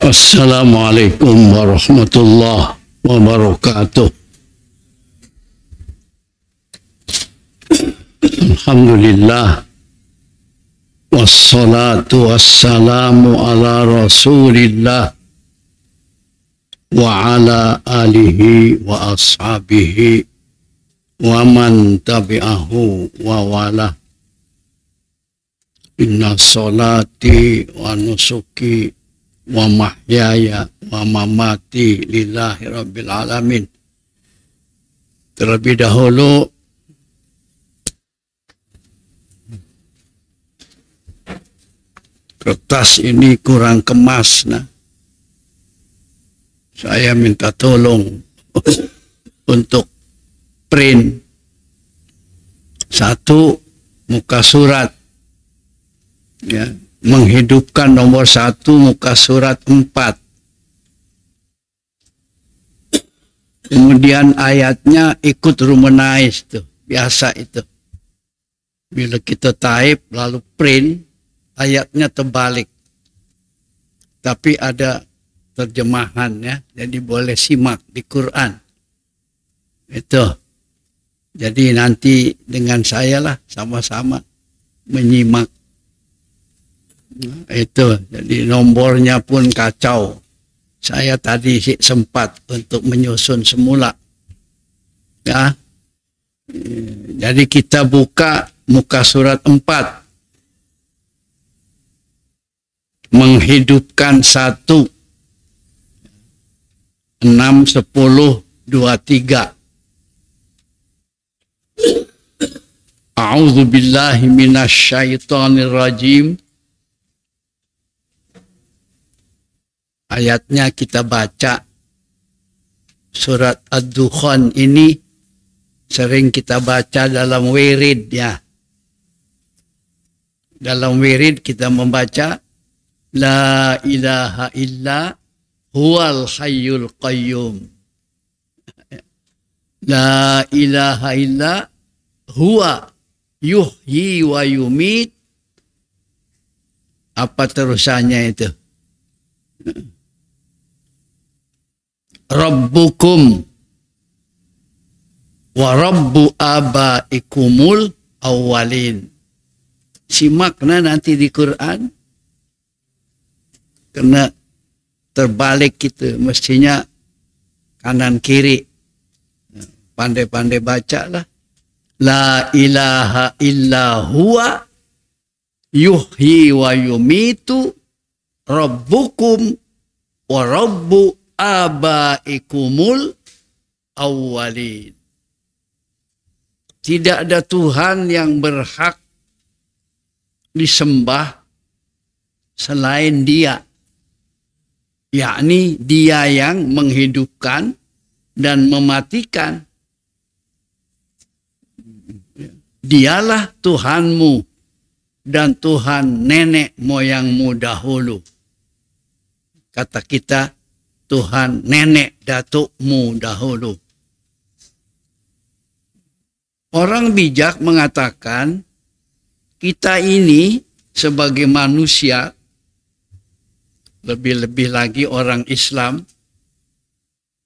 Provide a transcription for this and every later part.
Assalamualaikum warahmatullahi wabarakatuh. Alhamdulillah, wassalatu wassalamu ala rasulillah wa ala alihi wa ashabihi wa man tabi'ahu wa wala. Inna salati wa nusuki wa mahyaya wa mamati lillahi rabbil alamin. Terlebih dahulu kertas ini kurang kemas, nah. Saya minta tolong untuk print satu muka surat, ya, menghidupkan nomor 1 muka surat 4. Kemudian ayatnya ikut rumenize tuh, biasa itu. Bila kita type lalu print, ayatnya terbalik. Tapi ada terjemahannya, jadi boleh simak di Quran. Itu. Jadi nanti dengan saya lah sama-sama menyimak. Itu, jadi nomornya pun kacau. Saya tadi sempat untuk menyusun semula, ya. Jadi kita buka muka surat 4. Menghidupkan 1, 6, 10, 23. A'udzu billahi minasyaitonir rajim. Ayatnya kita baca. Surat Ad-Dukhan ini sering kita baca dalam wirid, ya. Dalam wirid kita membaca La ilaha illa huwal hayyul qayyum. La ilaha illa huwa yuhyi wa yumit. Apa terusannya itu? Rabbukum wa rabbu abaikumul awwalin. Simakna nanti di Quran. Karena terbalik gitu, mestinya kanan kiri. Pandai-pandai baca lah. La ilaha illa huwa yuhyi wa yumitu rabbukum wa rabbu abaikumul awwalin. Tidak ada Tuhan yang berhak disembah selain Dia. Yakni Dia yang menghidupkan dan mematikan. Dialah Tuhanmu dan Tuhan nenek moyangmu dahulu. Kata kita, Tuhan nenek datukmu dahulu. Orang bijak mengatakan, kita ini sebagai manusia, lebih-lebih lagi orang Islam,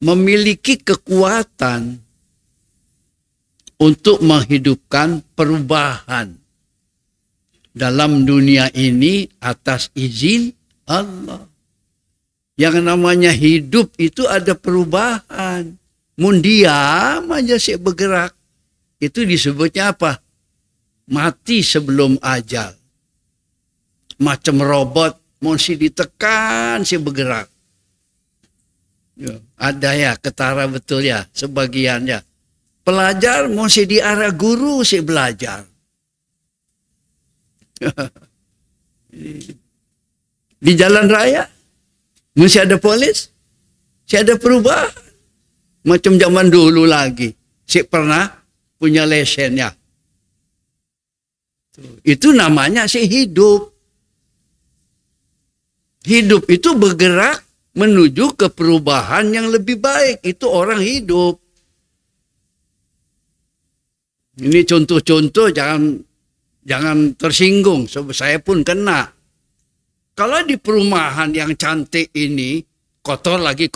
memiliki kekuatan untuk menghidupkan perubahan dalam dunia ini atas izin Allah. Yang namanya hidup itu ada perubahan. Mun diam aja sih bergerak. Itu disebutnya apa? Mati sebelum ajal. Macam robot, mesti ditekan sih bergerak. Ya, ada ya, ketara betul ya, sebagiannya. Pelajar mesti di arah guru si belajar. Di jalan raya mesti ada polis, si ada perubahan. Macam zaman dulu lagi, si pernah punya lesennya. Itu namanya si hidup. Hidup itu bergerak menuju ke perubahan yang lebih baik. Itu orang hidup. Ini contoh-contoh, jangan tersinggung. Saya pun kena. Kalau di perumahan yang cantik ini kotor lagi,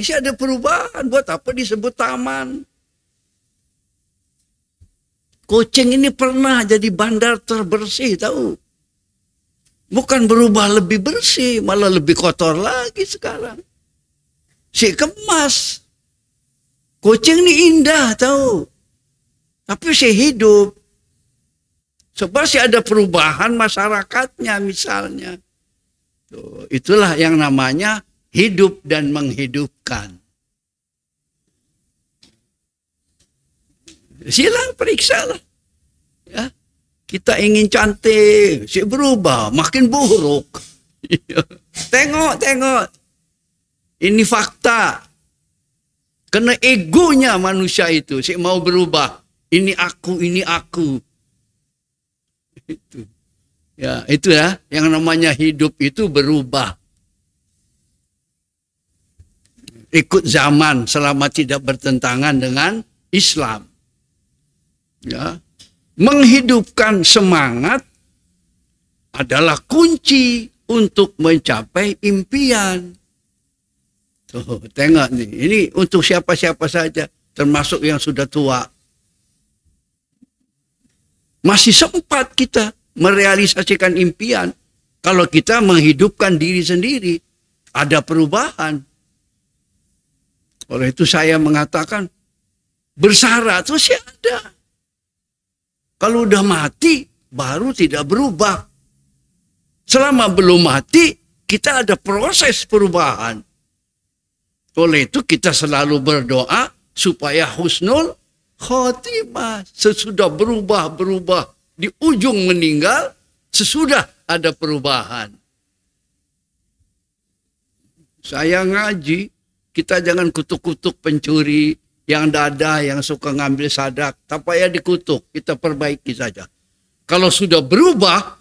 sih ada perubahan. Buat apa disebut taman? Kucing ini pernah jadi bandar terbersih, tahu? Bukan berubah lebih bersih, malah lebih kotor lagi sekarang. Si kemas. Kucing ini indah, tahu? Tapi si hidup. Sebab si ada perubahan masyarakatnya misalnya. Tuh, itulah yang namanya hidup dan menghidupkan. Silang periksa lah. Ya. Kita ingin cantik, si berubah, makin buruk. Tengok. Ini fakta. Karena egonya manusia itu, si mau berubah. Ini aku. Itu. Ya, itu ya, yang namanya hidup itu berubah. Ikut zaman selama tidak bertentangan dengan Islam. Ya. Menghidupkan semangat adalah kunci untuk mencapai impian. Tuh, tengok nih, ini untuk siapa-siapa saja, termasuk yang sudah tua. Masih sempat kita merealisasikan impian kalau kita menghidupkan diri sendiri. Ada perubahan. Oleh itu saya mengatakan bersara itu sih ada. Kalau udah mati baru tidak berubah. Selama belum mati kita ada proses perubahan. Oleh itu kita selalu berdoa supaya husnul khotimah. Sesudah berubah di ujung meninggal, sesudah ada perubahan. Saya ngaji, kita jangan kutuk-kutuk pencuri, yang dada, yang suka ngambil sadak. Tak payah dikutuk, kita perbaiki saja. Kalau sudah berubah,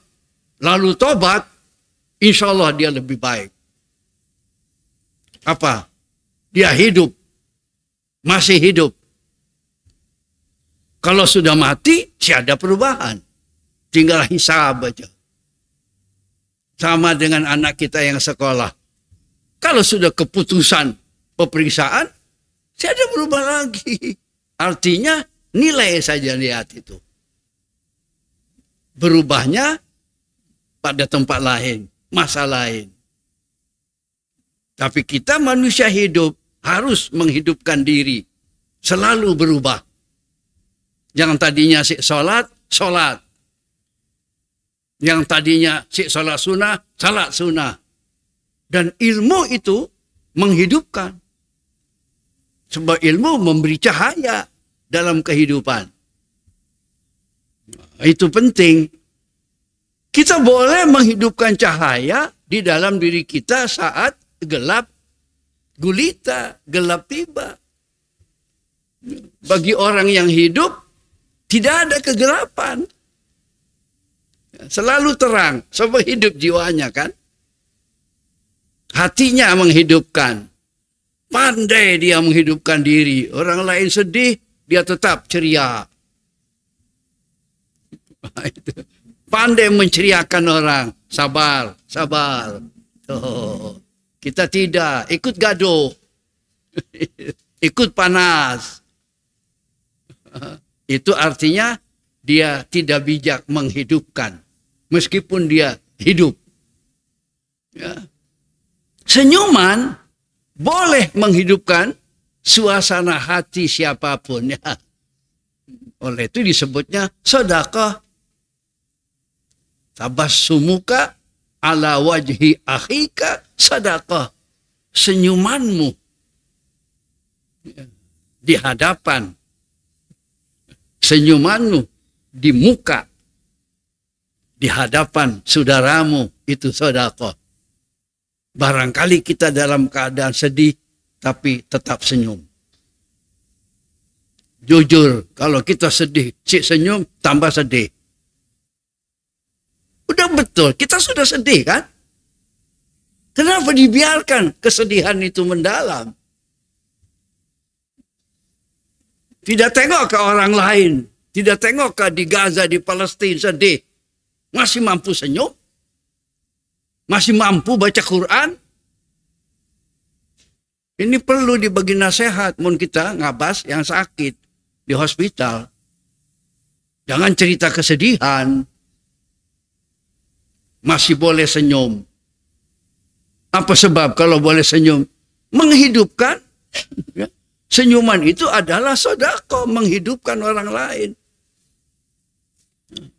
lalu tobat, insya Allah dia lebih baik. Apa? Dia hidup. Masih hidup. Kalau sudah mati, ada perubahan. Tinggal hisab aja. Sama dengan anak kita yang sekolah. Kalau sudah keputusan peperiksaan, ada berubah lagi. Artinya nilai saja lihat itu. Berubahnya pada tempat lain, masa lain. Tapi kita manusia hidup harus menghidupkan diri. Selalu berubah. Yang tadinya si sholat. Yang tadinya si sholat sunnah, salat sunnah. Dan ilmu itu menghidupkan. Sebab ilmu memberi cahaya dalam kehidupan. Itu penting. Kita boleh menghidupkan cahaya di dalam diri kita saat gelap gulita, gelap tiba. Bagi orang yang hidup, tidak ada kegelapan. Selalu terang, sebab hidup jiwanya kan. Hatinya menghidupkan. Pandai dia menghidupkan diri. Orang lain sedih, dia tetap ceria. Pandai menceriakan orang. Sabar. Tuh. Kita tidak. Ikut gaduh. Ikut panas. Itu artinya dia tidak bijak menghidupkan. Meskipun dia hidup. Ya. Senyuman boleh menghidupkan suasana hati siapapun. Ya. Oleh itu disebutnya sedekah. Tabassumuka ala wajhi akhika sedekah. Senyumanmu di hadapan, senyumanmu di muka, di hadapan saudaramu, itu sedekah. Barangkali kita dalam keadaan sedih, tapi tetap senyum. Jujur, kalau kita sedih, si senyum tambah sedih. Udah betul, kita sudah sedih kan? Kenapa dibiarkan kesedihan itu mendalam? Tidak tengok ke orang lain, tidak tengok ke di Gaza, di Palestina sedih. Masih mampu senyum? Masih mampu baca Quran? Ini perlu dibagi nasihat, mun kita ngabas yang sakit di hospital. Jangan cerita kesedihan. Masih boleh senyum. Apa sebab kalau boleh senyum? Menghidupkan. Senyuman itu adalah sedekah, menghidupkan orang lain.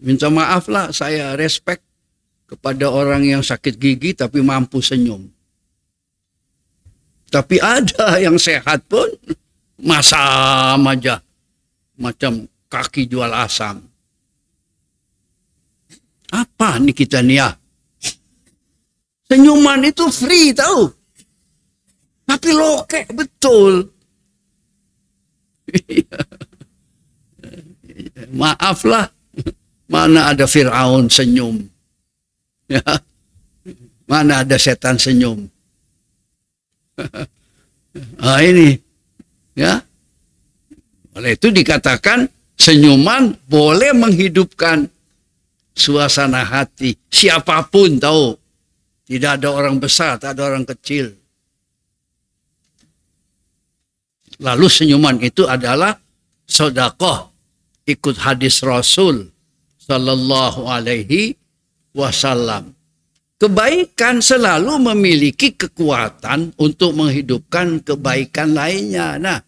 Minta maaf lah, saya respect kepada orang yang sakit gigi tapi mampu senyum. Tapi ada yang sehat pun masam aja. Macam kaki jual asam. Apa nih kita nih ya? Senyuman itu free tahu. Tapi lokek betul. Maaflah. Mana ada Fir'aun senyum. Ya. Mana ada setan senyum. Nah ini. Ya. Oleh itu dikatakan senyuman boleh menghidupkan suasana hati. Siapapun tahu. Tidak ada orang besar, tak ada orang kecil. Lalu senyuman itu adalah sedekah. Ikut hadis Rasul sallallahu alaihi wasallam. Kebaikan selalu memiliki kekuatan untuk menghidupkan kebaikan lainnya. Nah,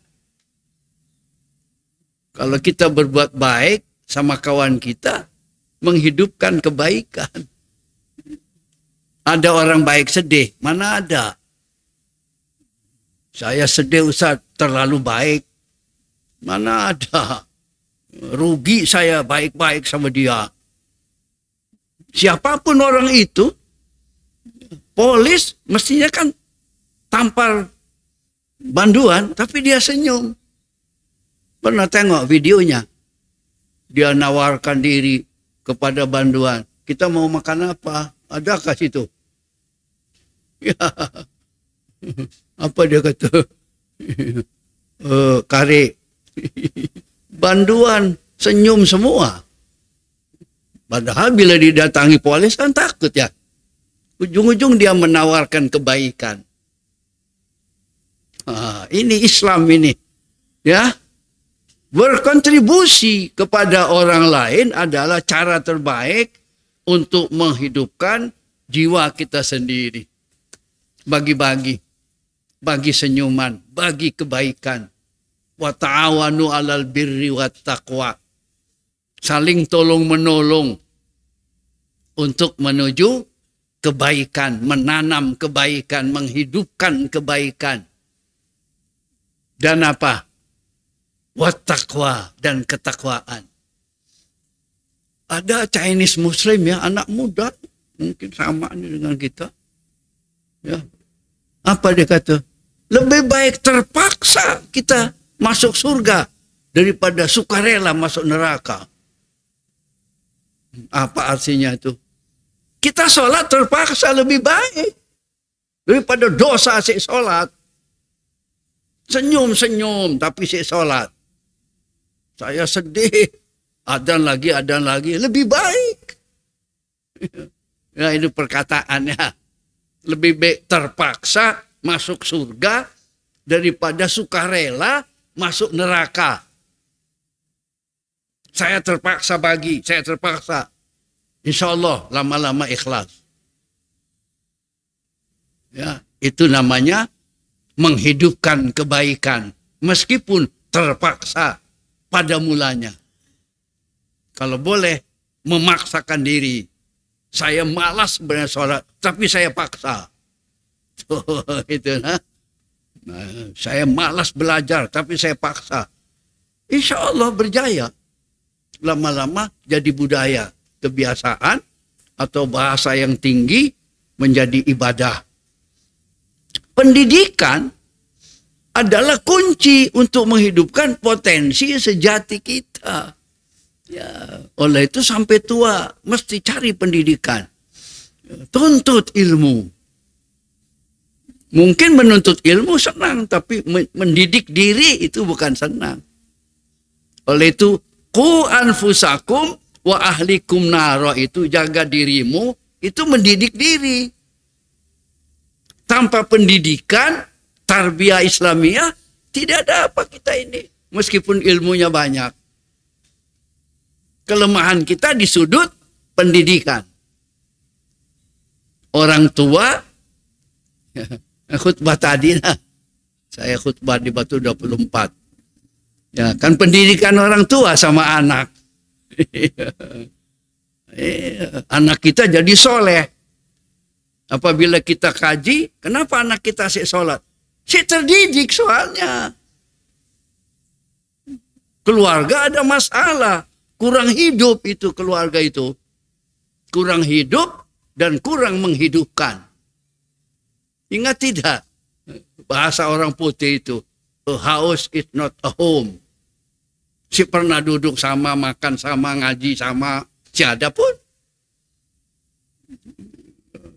kalau kita berbuat baik sama kawan kita, menghidupkan kebaikan. Ada orang baik sedih, mana ada? Saya sedih Ustaz, terlalu baik. Mana ada? Rugi saya baik-baik sama dia. Siapapun orang itu, polis mestinya kan tampar banduan, tapi dia senyum. Pernah tengok videonya? Dia nawarkan diri kepada banduan. Kita mau makan apa? Adakah situ? Ya. Apa dia kata? Kare. Banduan senyum semua. Padahal bila didatangi polis kan takut ya. Ujung-ujung dia menawarkan kebaikan. Ini Islam ini. Ya. Berkontribusi kepada orang lain adalah cara terbaik untuk menghidupkan jiwa kita sendiri. Bagi-bagi. Bagi senyuman. Bagi kebaikan. Wa ta'awanu 'alal birri wat taqwa. Saling tolong-menolong untuk menuju kebaikan, menanam kebaikan, menghidupkan kebaikan. Dan apa? Wat taqwa, dan ketakwaan. Ada Chinese Muslim ya, anak muda, mungkin sama dengan kita. Ya. Apa dia kata? Lebih baik terpaksa kita masuk surga daripada sukarela masuk neraka. Apa artinya itu? Kita sholat terpaksa lebih baik daripada dosa si sholat. Senyum-senyum tapi si sholat. Saya sedih. Adan lagi, lebih baik. Ya, ini perkataannya. Lebih baik terpaksa masuk surga daripada sukarela masuk neraka. Saya terpaksa saya terpaksa. Insya Allah lama-lama ikhlas. Ya, itu namanya menghidupkan kebaikan. Meskipun terpaksa pada mulanya. Kalau boleh memaksakan diri. Saya malas sebenarnya sholat, tapi saya paksa. Itu nah. Nah, saya malas belajar, tapi saya paksa. Insya Allah berjaya. Lama-lama jadi budaya, kebiasaan, atau bahasa yang tinggi menjadi ibadah. Pendidikan adalah kunci untuk menghidupkan potensi sejati kita. Ya, oleh itu sampai tua mesti cari pendidikan. Tuntut ilmu. Mungkin menuntut ilmu senang, tapi mendidik diri itu bukan senang. Oleh itu, qu anfusakum wa ahlikum naro, itu jaga dirimu, itu mendidik diri. Tanpa pendidikan, tarbiyah Islamiyah, tidak ada apa kita ini. Meskipun ilmunya banyak. Kelemahan kita di sudut pendidikan. Orang tua, khutbah tadi, saya khutbah di Batu 24. Ya, kan pendidikan orang tua sama anak. Anak kita jadi soleh. Apabila kita kaji, kenapa anak kita sih sholat? Si terdidik soalnya. Keluarga ada masalah. Kurang hidup itu keluarga itu. Kurang hidup dan kurang menghidupkan. Ingat tidak? Bahasa orang putih itu. A house is not a home. Si pernah duduk sama, makan sama, ngaji sama. Si ada pun.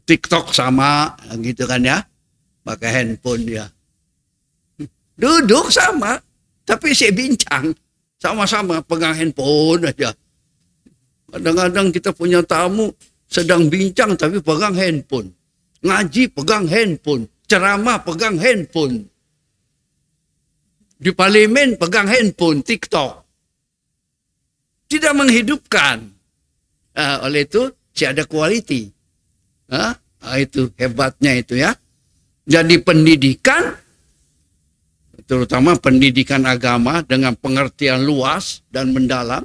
TikTok sama, gitu kan ya. Pakai handphone dia. Duduk sama, tapi si bincang. Sama-sama pegang handphone aja. Kadang-kadang kita punya tamu sedang bincang tapi pegang handphone. Ngaji pegang handphone. Ceramah pegang handphone. Di parlemen pegang handphone, TikTok. Tidak menghidupkan. Oleh itu, ada quality. Itu hebatnya itu ya. Jadi pendidikan, terutama pendidikan agama dengan pengertian luas dan mendalam.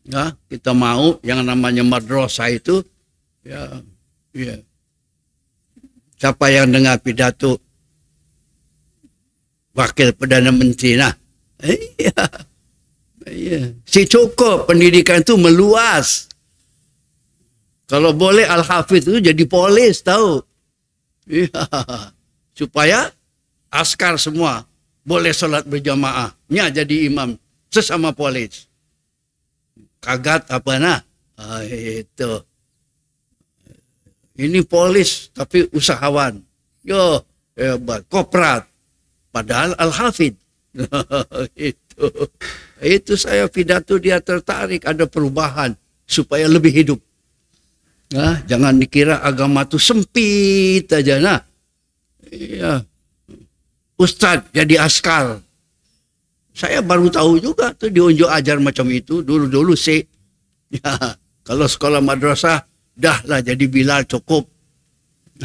Ya, kita mau yang namanya madrasah itu, ya. Siapa yang dengar pidato Wakil Perdana Menteri, si cukup pendidikan itu meluas. Kalau boleh Al-Hafidh itu jadi polis, tahu? Supaya askar semua boleh sholat berjamaah. Nya jadi imam sesama polis. Kagat apa nah? Itu. Ini polis tapi usahawan. Yo, hebat, koprat. Padahal Al-Hafidh. Itu saya pidato dia tertarik ada perubahan supaya lebih hidup. Nah, jangan dikira agama itu sempit aja. Nah, iya. Ustadz jadi askar. Saya baru tahu juga tuh diunjuk ajar macam itu. Dulu-dulu sih. Ya, kalau sekolah madrasah, dah lah jadi Bilal cukup.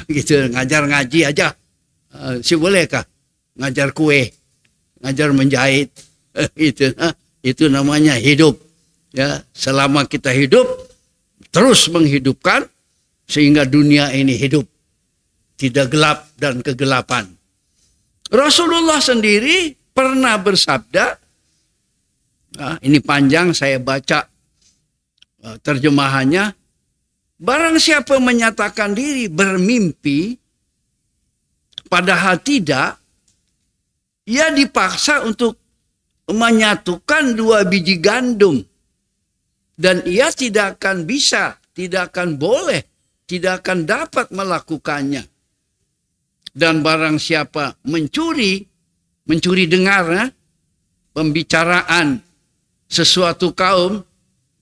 Gitu, ngajar ngaji aja. Si bolehkah? Ngajar kue, ngajar menjahit. Itu namanya hidup. Ya, selama kita hidup, terus menghidupkan sehingga dunia ini hidup. Tidak gelap dan kegelapan. Rasulullah sendiri pernah bersabda, ini panjang saya baca terjemahannya, barang siapa menyatakan diri bermimpi, padahal tidak, ia dipaksa untuk menyatukan 2 biji gandum. Dan ia tidak akan bisa, tidak akan boleh, tidak akan dapat melakukannya. Dan barang siapa mencuri dengar pembicaraan sesuatu kaum,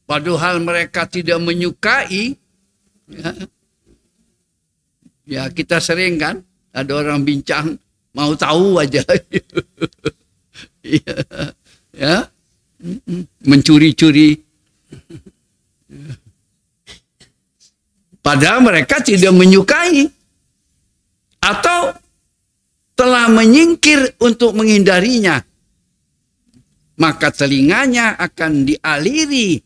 padahal mereka tidak menyukai, ya kita sering kan, ada orang bincang, mau tahu aja. Ya, mencuri-curi. Padahal mereka tidak menyukai. Atau telah menyingkir untuk menghindarinya. Maka telinganya akan dialiri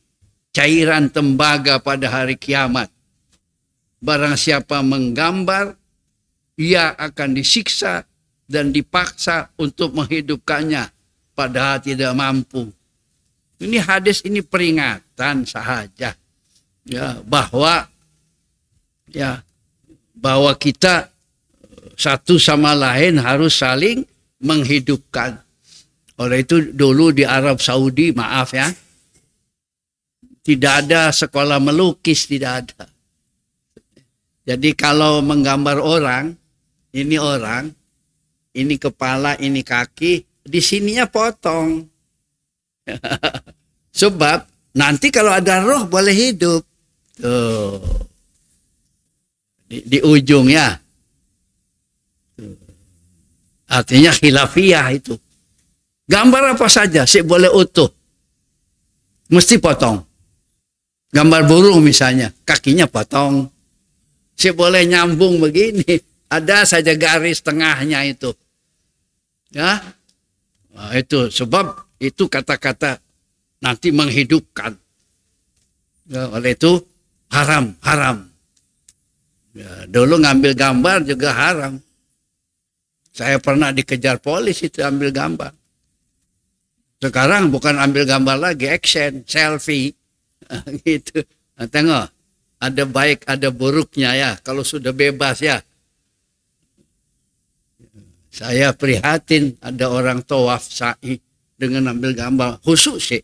cairan tembaga pada hari kiamat. Barang siapa menggambar, ia akan disiksa dan dipaksa untuk menghidupkannya padahal tidak mampu. Ini hadis ini peringatan saja ya bahwa kita satu sama lain harus saling menghidupkan. Oleh itu dulu di Arab Saudi, maaf ya, tidak ada sekolah melukis, tidak ada. Jadi kalau menggambar orang, ini kepala, ini kaki, di sininya potong. Sebab nanti kalau ada roh boleh hidup. Tuh. Di ujung ya. Artinya khilafiyah itu. Gambar apa saja sih boleh utuh. Mesti potong. Gambar burung misalnya, kakinya potong. Sih boleh nyambung begini. Ada saja garis tengahnya itu. Ya. Nah, itu sebab itu kata-kata nanti menghidupkan. Ya, oleh itu haram. Ya, dulu ngambil gambar juga haram. Saya pernah dikejar polis itu ambil gambar. Sekarang bukan ambil gambar lagi, action, selfie. Gitu. Nah, tengok, ada baik, ada buruknya ya. Kalau sudah bebas ya. Saya prihatin ada orang tawaf sa'i dengan ambil gambar khusus sih.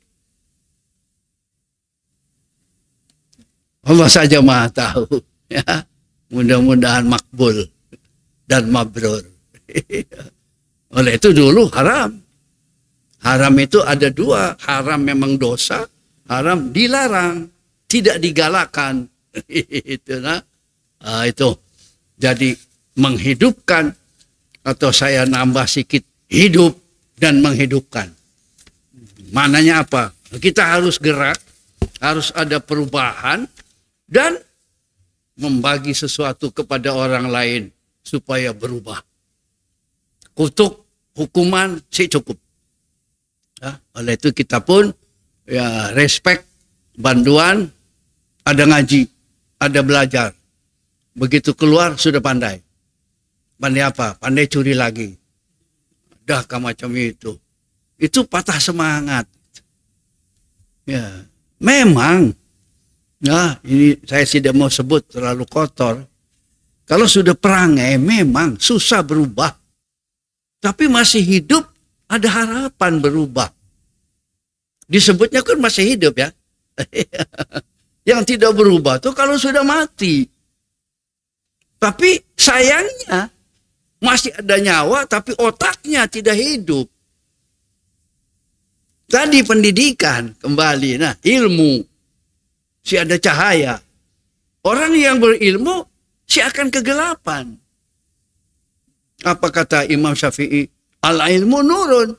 Allah saja maha tahu. Ya. Mudah-mudahan makbul dan mabrur. Oleh itu dulu haram. Haram itu ada dua. Haram memang dosa. Haram dilarang. Tidak digalakkan. Itu. Jadi menghidupkan. Atau saya nambah sedikit. Hidup dan menghidupkan. Mananya apa? Kita harus gerak. Harus ada perubahan. Dan membagi sesuatu kepada orang lain. Supaya berubah. Kutuk, hukuman, sih cukup. Ya, oleh itu kita pun ya respect, bantuan, ada ngaji, ada belajar. Begitu keluar sudah pandai. Pandai apa? Pandai curi lagi. Dah macam itu. Itu patah semangat. Ya, memang. Ya, ini saya tidak mau sebut terlalu kotor. Kalau sudah perangai memang susah berubah. Tapi masih hidup. Ada harapan berubah. Disebutnya kan masih hidup ya. Yang tidak berubah tuh kalau sudah mati. Tapi sayangnya masih ada nyawa tapi otaknya tidak hidup. Tadi pendidikan kembali. Nah ilmu. Si ada cahaya. Orang yang berilmu si akan kegelapan. Apa kata Imam Syafi'i? Al-ilmu nurun.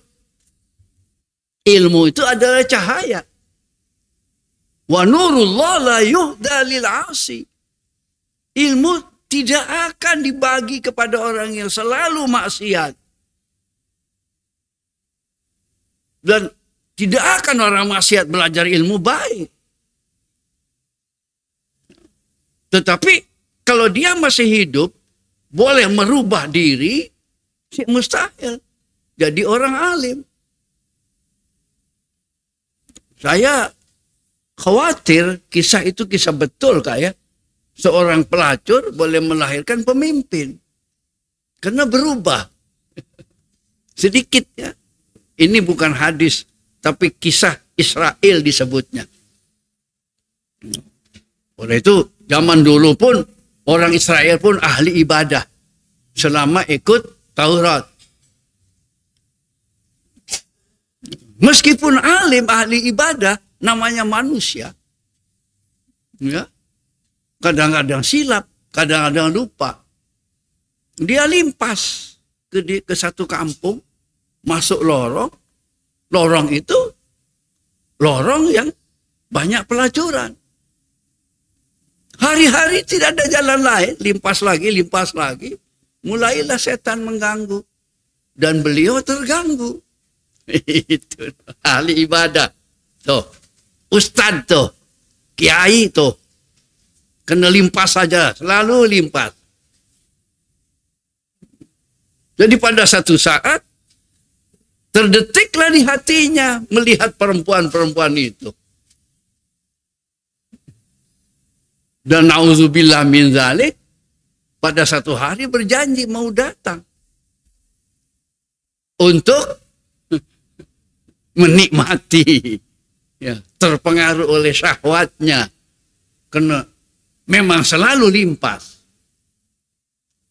Ilmu itu adalah cahaya. Wa nurullah la yuhda lil 'asi. Ilmu tidak akan dibagi kepada orang yang selalu maksiat. Dan tidak akan orang maksiat belajar ilmu baik. Tetapi kalau dia masih hidup, boleh merubah diri, mustahil. Jadi orang alim. Saya khawatir kisah itu kisah betul Kak ya. Seorang pelacur boleh melahirkan pemimpin. Karena berubah. Sedikit ya. Ini bukan hadis. Tapi kisah Israel disebutnya. Oleh itu zaman dulu pun orang Israel pun ahli ibadah. Selama ikut Taurat. Meskipun alim, ahli ibadah, namanya manusia. Ya. Kadang-kadang silap, kadang-kadang lupa. Dia limpas ke satu kampung, masuk lorong. Lorong itu lorong yang banyak pelacuran. Hari-hari tidak ada jalan lain, limpas lagi. Mulailah setan mengganggu. Dan beliau terganggu. Itu ahli ibadah. Tuh, ustadz tuh, kiai tuh. Kena limpas saja, selalu limpas. Jadi pada satu saat terdetiklah di hatinya melihat perempuan-perempuan itu. Dan na'udzubillah min dzalik, pada satu hari berjanji mau datang untuk menikmati, ya, terpengaruh oleh syahwatnya, karena memang selalu limpas.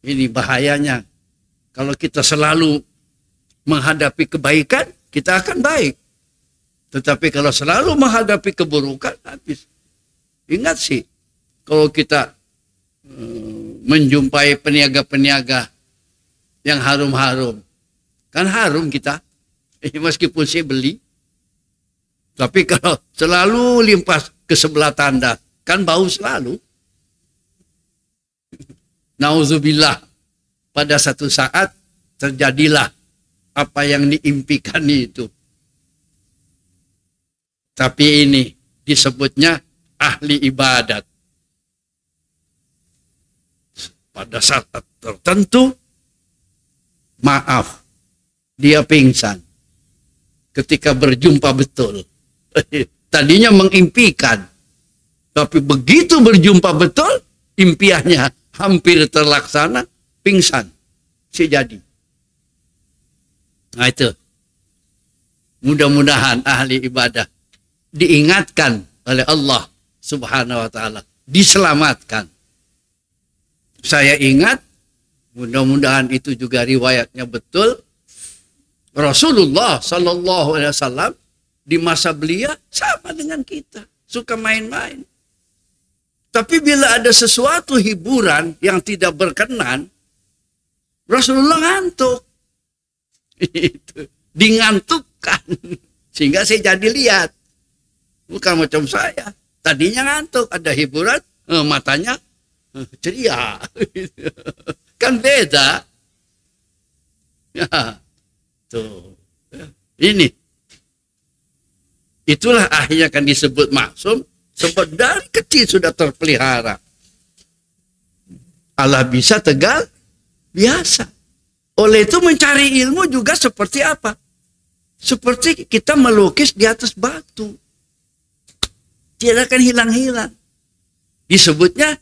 Ini bahayanya. Kalau kita selalu menghadapi kebaikan, kita akan baik. Tetapi kalau selalu menghadapi keburukan, habis. Ingat sih, kalau kita menjumpai peniaga-peniaga yang harum-harum, kan harum kita, meskipun saya beli. Tapi kalau selalu limpas ke sebelah tanda, kan bau selalu. Nauzubillah, pada satu saat terjadilah apa yang diimpikan itu. Tapi ini disebutnya ahli ibadat. Pada saat tertentu, maaf, dia pingsan ketika berjumpa betul. Tadinya mengimpikan, tapi begitu berjumpa betul, impiannya hampir terlaksana, pingsan. Jadi. Nah itu. Mudah-mudahan ahli ibadah diingatkan oleh Allah Subhanahu wa ta'ala, diselamatkan. Saya ingat, mudah-mudahan itu juga riwayatnya betul, Rasulullah Sallallahu Alaihi Wasallam di masa belia sama dengan kita, suka main-main. Tapi bila ada sesuatu hiburan yang tidak berkenan, Rasulullah ngantuk. Itu dingantukkan, sehingga saya jadi lihat. Bukan macam saya, tadinya ngantuk, ada hiburan, matanya ceria. Kan beda. Ya, tuh. Ini. Itulah akhirnya kan disebut maksum, sebab dari kecil sudah terpelihara. Allah bisa tegal biasa. Oleh itu mencari ilmu juga seperti apa? Seperti kita melukis di atas batu. Tidak akan hilang-hilang. Disebutnya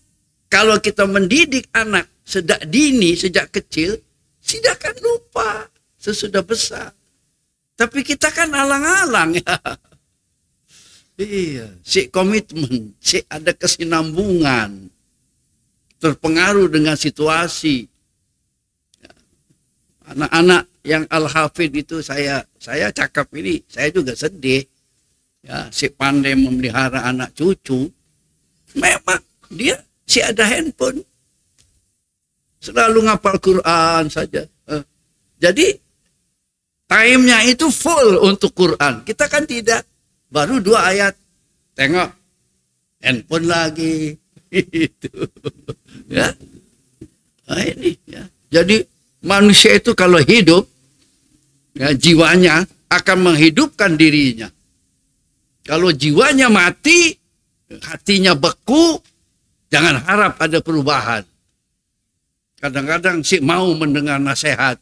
kalau kita mendidik anak sejak dini, sejak kecil, tidak akan lupa sesudah besar. Tapi kita kan alang-alang ya. Iya, si komitmen, si ada kesinambungan, terpengaruh dengan situasi. Anak-anak yang al-hafid itu saya cakap ini, saya juga sedih. Ya, si pandai memelihara anak cucu, memang dia si ada handphone, selalu ngapal Quran saja. Jadi time-nya itu full untuk Quran. Kita kan tidak, baru 2 ayat, tengok handphone lagi. Itu ya. Nah, ini ya. Jadi manusia itu kalau hidup, ya, jiwanya akan menghidupkan dirinya. Kalau jiwanya mati, hatinya beku, jangan harap ada perubahan. Kadang-kadang si mau mendengar nasihat.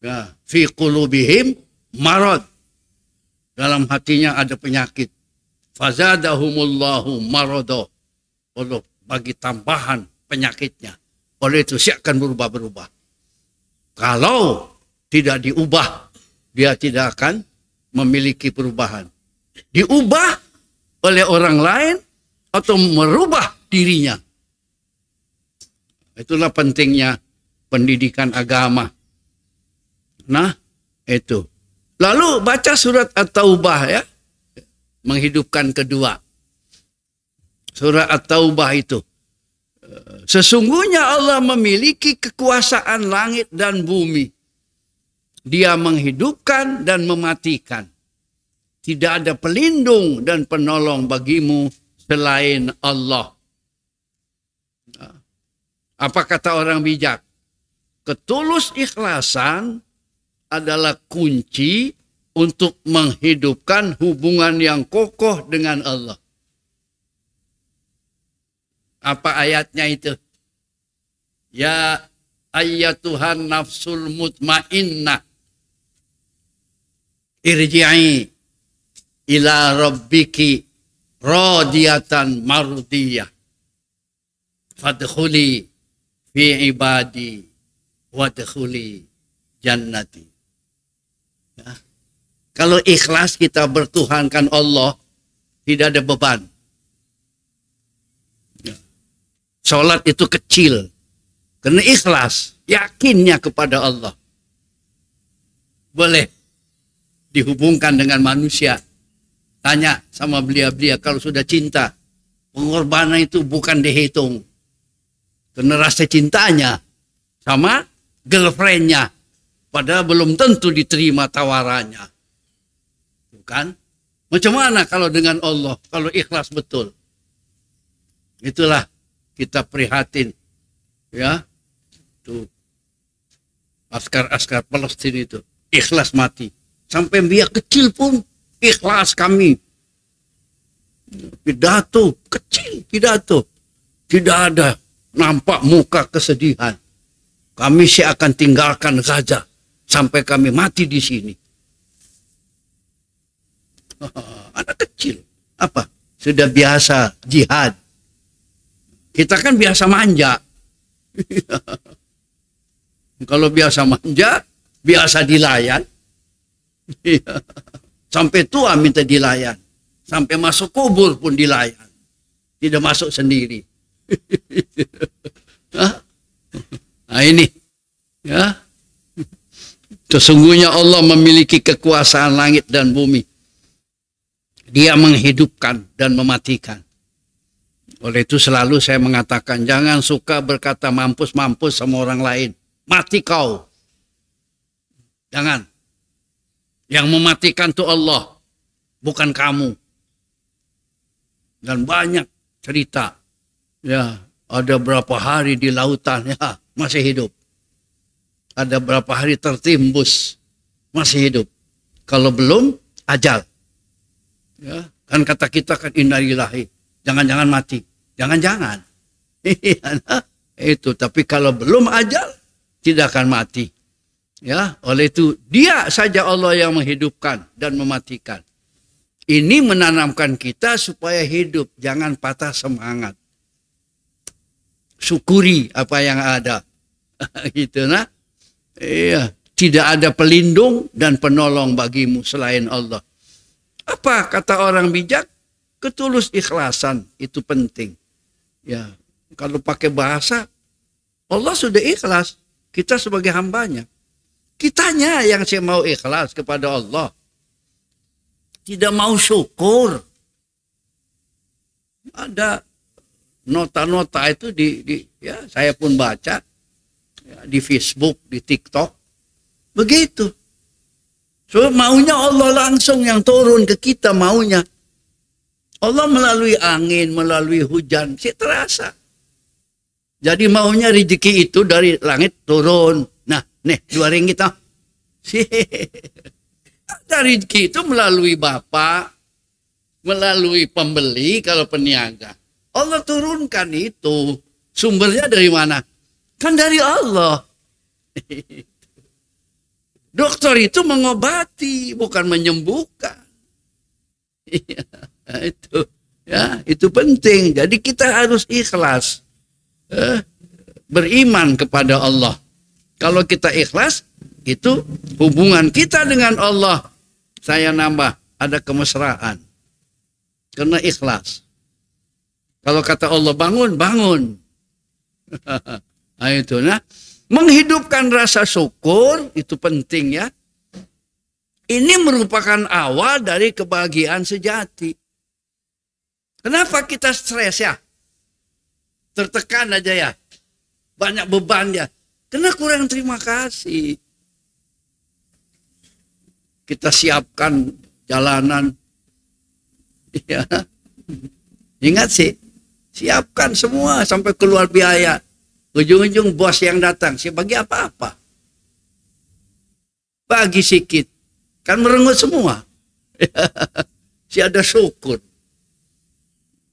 Ya, fi qulubihim marad. Dalam hatinya ada penyakit. Fazadahumullahu marado. Allah bagi tambahan penyakitnya. Oleh itu si akan berubah-berubah. Kalau tidak diubah, dia tidak akan memiliki perubahan. Diubah oleh orang lain atau merubah dirinya. Itulah pentingnya pendidikan agama. Nah, itu. Lalu baca surat At-Taubah ya. Menghidupkan kedua. Surat At-Taubah itu. Sesungguhnya Allah memiliki kekuasaan langit dan bumi. Dia menghidupkan dan mematikan. Tidak ada pelindung dan penolong bagimu selain Allah. Apa kata orang bijak? Ketulus ikhlasan adalah kunci untuk menghidupkan hubungan yang kokoh dengan Allah. Apa ayatnya itu? Ya ayyatuhan nafsul mutmainnah, irji'i ila rabbiki radiyatan mardiyah, fadkhuli fi ibadi wadkhuli jannati. Ya. Kalau ikhlas kita bertuhankan Allah, tidak ada beban. Ya. Sholat itu kecil, karena ikhlas, yakinnya kepada Allah. Boleh dihubungkan dengan manusia. Tanya sama belia-belia, kalau sudah cinta, pengorbanan itu bukan dihitung. Karena rasa cintanya sama girlfriendnya, padahal belum tentu diterima tawarannya. Bukan? Macam mana kalau dengan Allah, kalau ikhlas betul? Itulah kita prihatin. Ya, tuh askar-askar Palestina itu ikhlas mati. Sampai biak kecil pun ikhlas kami. Pidato kecil, pidato. Tidak ada nampak muka kesedihan. Kami akan tinggalkan Gaza sampai kami mati di sini. Anak kecil. Apa? Sudah biasa jihad. Kita kan biasa manja. Kalau biasa manja, biasa dilayan. Sampai tua minta dilayan. Sampai masuk kubur pun dilayan. Tidak masuk sendiri. Nah ini. Ya. Sesungguhnya Allah memiliki kekuasaan langit dan bumi. Dia menghidupkan dan mematikan. Oleh itu selalu saya mengatakan, jangan suka berkata mampus-mampus sama orang lain. Mati kau. Jangan. Yang mematikan itu Allah, bukan kamu. Dan banyak cerita. Ya, ada berapa hari di lautan, ya, masih hidup. Ada berapa hari tertimbus, masih hidup. Kalau belum, ajal. Ya, kan kata kita kan innalillahi. Jangan-jangan mati. Jangan-jangan. Itu. Tapi kalau belum ajal, tidak akan mati. Ya, oleh itu dia saja Allah yang menghidupkan dan mematikan. Ini menanamkan kita supaya hidup, jangan patah semangat. Syukuri apa yang ada. Gitu nah. Iya, tidak ada pelindung dan penolong bagimu selain Allah. Apa kata orang bijak? Ketulus ikhlasan itu penting. Ya, kalau pakai bahasa Allah sudah ikhlas, kita sebagai hambanya. Kitanya yang saya mau ikhlas kepada Allah. Tidak mau syukur. Ada nota-nota itu ya saya pun baca ya, di Facebook, di TikTok. Begitu. So maunya Allah langsung yang turun ke kita maunya. Allah melalui angin, melalui hujan, sih terasa. Jadi maunya rezeki itu dari langit turun. Nah, nih 2 ringgit. Dari rezeki itu melalui bapak, melalui pembeli kalau peniaga. Allah turunkan itu. Sumbernya dari mana? Kan dari Allah. Dokter itu mengobati, bukan menyembuhkan. Itu ya, itu penting. Jadi kita harus ikhlas. Beriman kepada Allah. Kalau kita ikhlas, itu hubungan kita dengan Allah. Saya nambah, ada kemesraan. Karena ikhlas. Kalau kata Allah bangun, bangun. Nah itu nah. Menghidupkan rasa syukur, itu penting ya. Ini merupakan awal dari kebahagiaan sejati. Kenapa kita stres ya? Tertekan aja ya. Banyak beban ya. Karena kurang terima kasih. Kita siapkan jalanan. Ya. Ingat sih. Siapkan semua sampai keluar biaya. Ujung-ujung bos yang datang. Saya bagi apa-apa. Bagi sikit. Kan merengut semua. Si ada syukur.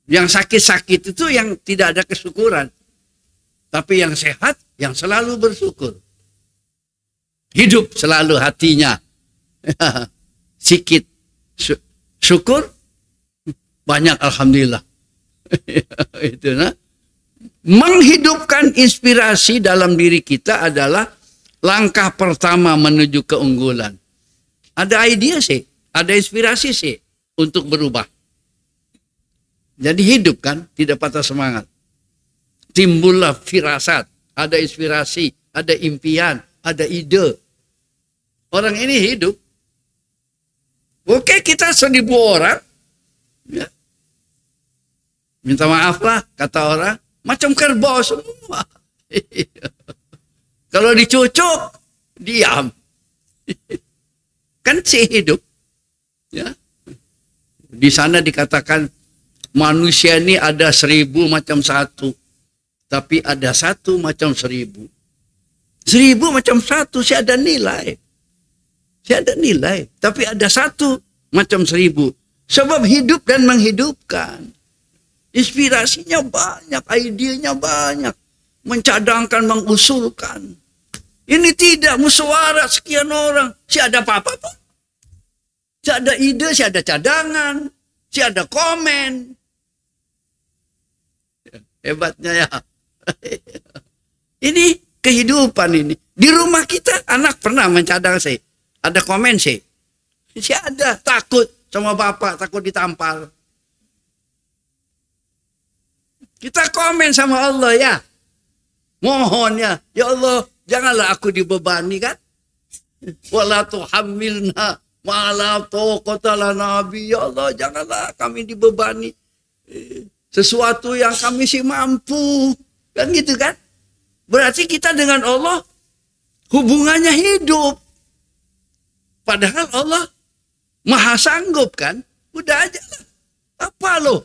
Yang sakit-sakit itu yang tidak ada kesyukuran. Tapi yang sehat, yang selalu bersyukur. Hidup selalu hatinya. Sikit syukur, banyak alhamdulillah. Itu nah. Menghidupkan inspirasi dalam diri kita adalah langkah pertama menuju keunggulan. Ada ide sih, ada inspirasi sih untuk berubah. Jadi hidup kan, tidak patah semangat. Timbullah firasat, ada inspirasi, ada impian, ada ide. Orang ini hidup. Oke, kita 1000 orang. Ya. Minta maaf lah, kata orang. Macam kerbau semua. Kalau dicucuk, diam. Kan si hidup. Ya. Di sana dikatakan, manusia ini ada 1000 macam satu. Tapi ada satu macam 1000. 1000 macam satu, sih ada nilai. Sih ada nilai. Tapi ada satu macam 1000. Sebab hidup dan menghidupkan. Inspirasinya banyak, idenya banyak. Mencadangkan, mengusulkan. Ini tidak musyawarah sekian orang. Si ada apa-apa pun. Si ada ide, si ada cadangan. Si ada komen. Hebatnya ya. Ini kehidupan ini. Di rumah kita anak pernah mencadang sih. Ada komen sih. Si ada takut sama bapak, takut ditampar. Kita komen sama Allah ya. Mohon ya. Ya Allah, janganlah aku dibebani kan. Wala tuhammilna ma la taqata lana bi. Ya Allah, janganlah kami dibebani sesuatu yang kami sih mampu. Kan gitu kan? Berarti kita dengan Allah hubungannya hidup. Padahal Allah maha sanggup kan? Udah aja lah. Apa loh?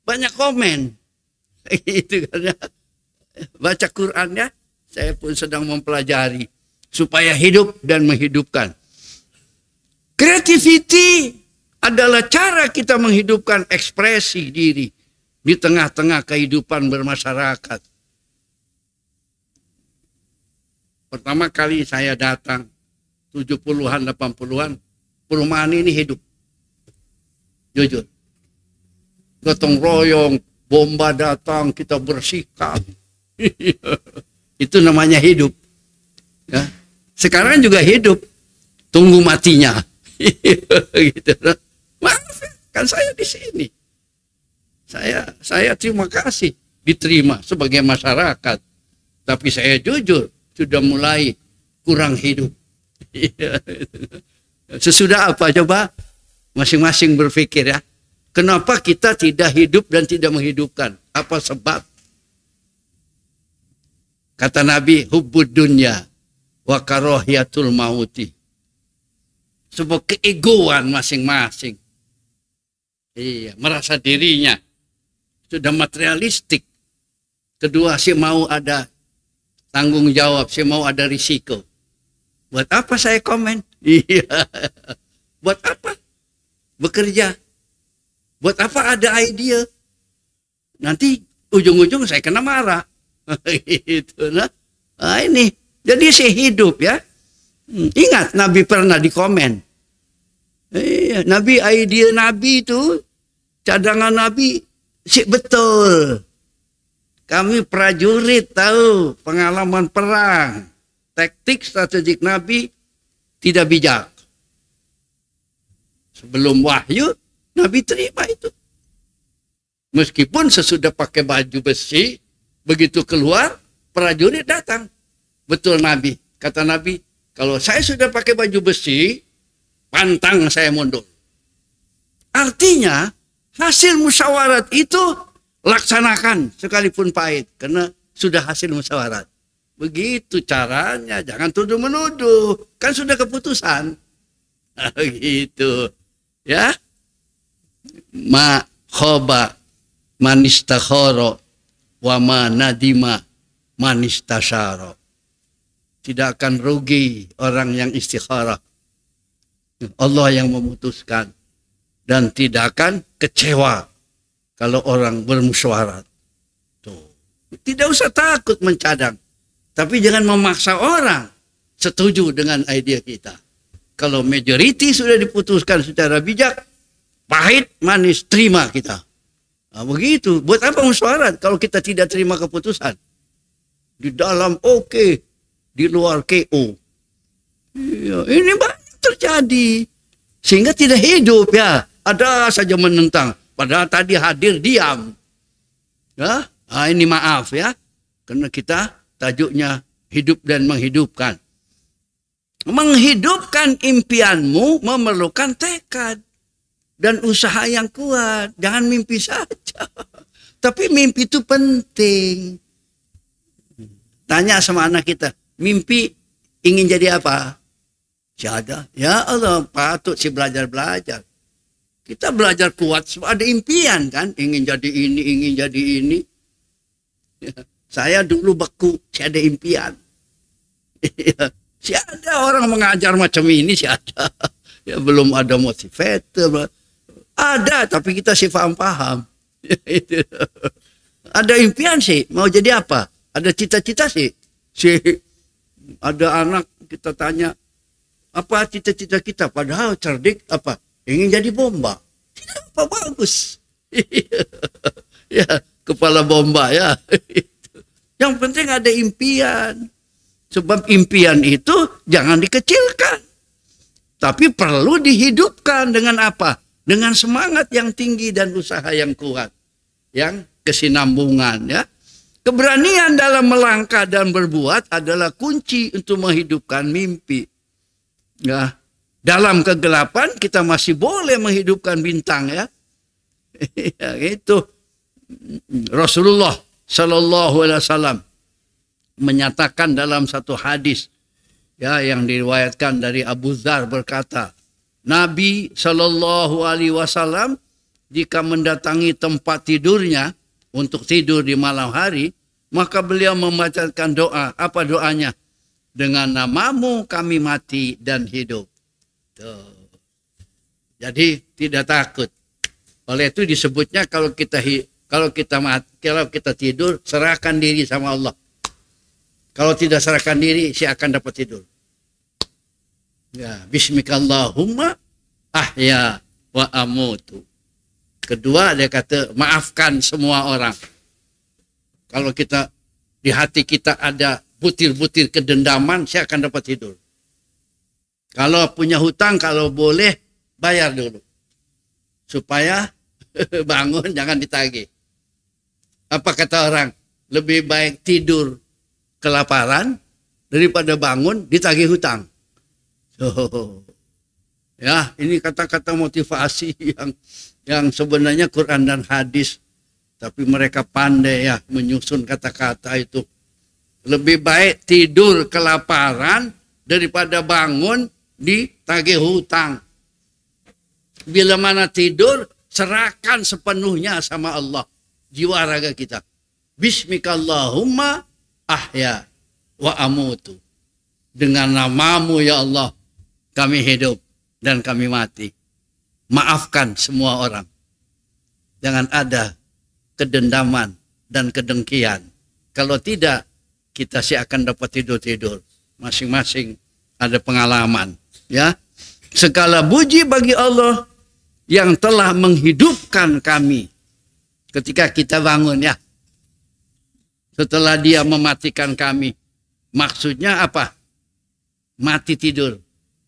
Banyak komen. Itu kan ya. Baca Qurannya, saya pun sedang mempelajari. Supaya hidup dan menghidupkan. Creativity adalah cara kita menghidupkan ekspresi diri. Di tengah-tengah kehidupan bermasyarakat. Pertama kali saya datang 70-an, 80-an, perumahan ini hidup. Jujur. Gotong royong, bomba datang, kita bersihkan. Itu namanya hidup. Ya. Sekarang juga hidup. Tunggu matinya. Gitu. Maaf, kan saya di sini. Saya terima kasih diterima sebagai masyarakat. Tapi saya jujur, sudah mulai kurang hidup. Sesudah apa coba? Masing-masing berpikir ya. Kenapa kita tidak hidup dan tidak menghidupkan? Apa sebab? Kata Nabi, hubbud dunya wa karahiyatul mauti. Sebuah keegoan masing-masing. Iya, merasa dirinya sudah materialistik. Kedua, si mau ada tanggung jawab, si mau ada risiko. Buat apa saya komen? Iya. Buat apa? Bekerja. Buat apa ada ide? Nanti ujung-ujung saya kena marah. Gitu nah. Nah ini. Jadi saya hidup ya. Ingat Nabi pernah dikomen. Iya, Nabi ide Nabi itu cadangan Nabi sih betul. Kami prajurit tahu pengalaman perang. Taktik strategik Nabi tidak bijak. Sebelum wahyu, Nabi terima itu. Meskipun sesudah pakai baju besi, begitu keluar, prajurit datang. Betul Nabi. Kata Nabi, kalau saya sudah pakai baju besi, pantang saya mundur. Artinya, hasil musyawarat itu laksanakan sekalipun pahit. Karena sudah hasil musyawarat. Begitu caranya, jangan tuduh-menuduh. Kan sudah keputusan. Gitu. Ya. Ma khoba manistakhara wa ma nadima manistasyara. Tidak akan rugi orang yang istikharah. Allah yang memutuskan. Dan tidak akan kecewa kalau orang bermusyawarat. Tuh. Tidak usah takut mencadang. Tapi jangan memaksa orang setuju dengan ide kita. Kalau majority sudah diputuskan secara bijak, pahit, manis, terima kita. Nah, begitu. Buat apa musyawarah kalau kita tidak terima keputusan? Di dalam oke, di luar KO. Ya, ini banyak terjadi. Sehingga tidak hidup ya. Ada saja menentang. Padahal tadi hadir diam. Ya, ini maaf ya. Karena kita tajuknya hidup dan menghidupkan. Menghidupkan impianmu memerlukan tekad dan usaha yang kuat. Jangan mimpi saja. Tapi mimpi itu penting. Tanya sama anak kita, mimpi ingin jadi apa? Ada. Ya Allah, patut sih belajar-belajar. Kita belajar kuat, ada impian kan? Ingin jadi ini, ingin jadi ini. Saya dulu beku, saya ada impian. Si ada orang mengajar macam ini, si ada. Ya, belum ada motivator. Ada, tapi kita sih paham-paham. Ada impian sih, mau jadi apa? Ada cita-cita sih. Ada anak kita tanya, apa cita-cita kita? Padahal cerdik apa? Ingin jadi bomba. Apa bagus? Ya, kepala bomba ya. Yang penting ada impian. Sebab impian itu jangan dikecilkan. Tapi perlu dihidupkan dengan apa? Dengan semangat yang tinggi dan usaha yang kuat. Yang kesinambungan ya. Keberanian dalam melangkah dan berbuat adalah kunci untuk menghidupkan mimpi. Ya. Dalam kegelapan kita masih boleh menghidupkan bintang ya. Ya itu. Rasulullah Sallallahu Alaihi Wasallam menyatakan dalam satu hadis ya yang diriwayatkan dari Abu Dzar berkata, Nabi Sallallahu Alaihi Wasallam jika mendatangi tempat tidurnya untuk tidur di malam hari, maka beliau membacakan doa. Apa doanya? Dengan namamu kami mati dan hidup. Tuh. Jadi tidak takut. Oleh itu disebutnya kalau kita tidur, serahkan diri sama Allah. Kalau tidak serahkan diri, saya akan dapat tidur. Ya, bismikallahumma ahya wa amutu. Kedua dia kata maafkan semua orang. Kalau kita di hati kita ada butir-butir kedendaman, saya akan dapat tidur. Kalau punya hutang, kalau boleh bayar dulu. Supaya bangun jangan ditagih. Apa kata orang? Lebih baik tidur kelaparan daripada bangun ditagih hutang. Ya, ini kata-kata motivasi yang sebenarnya Quran dan hadis, tapi mereka pandai ya menyusun kata-kata itu. Lebih baik tidur kelaparan daripada bangun ditagih hutang. Bila mana tidur, serahkan sepenuhnya sama Allah jiwa raga kita. Bismikallahumma ahya wa amutu. Dengan namamu ya Allah kami hidup dan kami mati. Maafkan semua orang. Jangan ada kedendaman dan kedengkian. Kalau tidak, kita sih akan dapat tidur-tidur. Masing-masing ada pengalaman. Ya, segala puji bagi Allah yang telah menghidupkan kami ketika kita bangun ya. Setelah dia mematikan kami. Maksudnya apa? Mati tidur.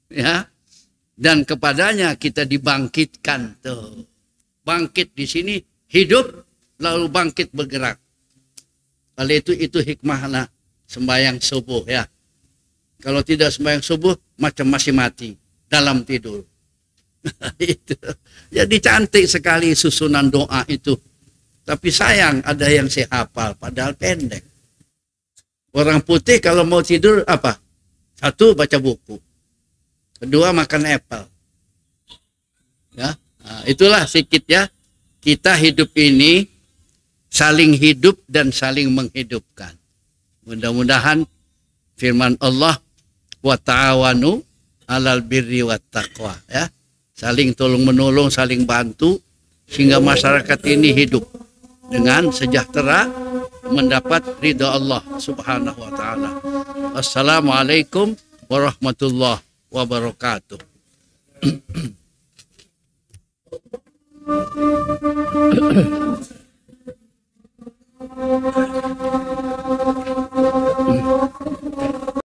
Ya. Dan kepadanya kita dibangkitkan. Tuh. Bangkit di sini hidup lalu bangkit bergerak. Oleh itu hikmahnya sembahyang subuh ya. Kalau tidak sembahyang subuh macam masih mati dalam tidur. Itu. Jadi cantik sekali susunan doa itu. Tapi sayang ada yang saya hafal padahal pendek. Orang putih kalau mau tidur apa? Satu baca buku. Kedua makan apple. Ya, nah, itulah sedikit ya. Kita hidup ini saling hidup dan saling menghidupkan. Mudah-mudahan firman Allah wa ta'awanu 'alal birri wat taqwa ya. Saling tolong menolong, saling bantu sehingga masyarakat ini hidup dengan sejahtera, mendapat ridha Allah Subhanahu wa taala. Assalamualaikum warahmatullahi wabarakatuh.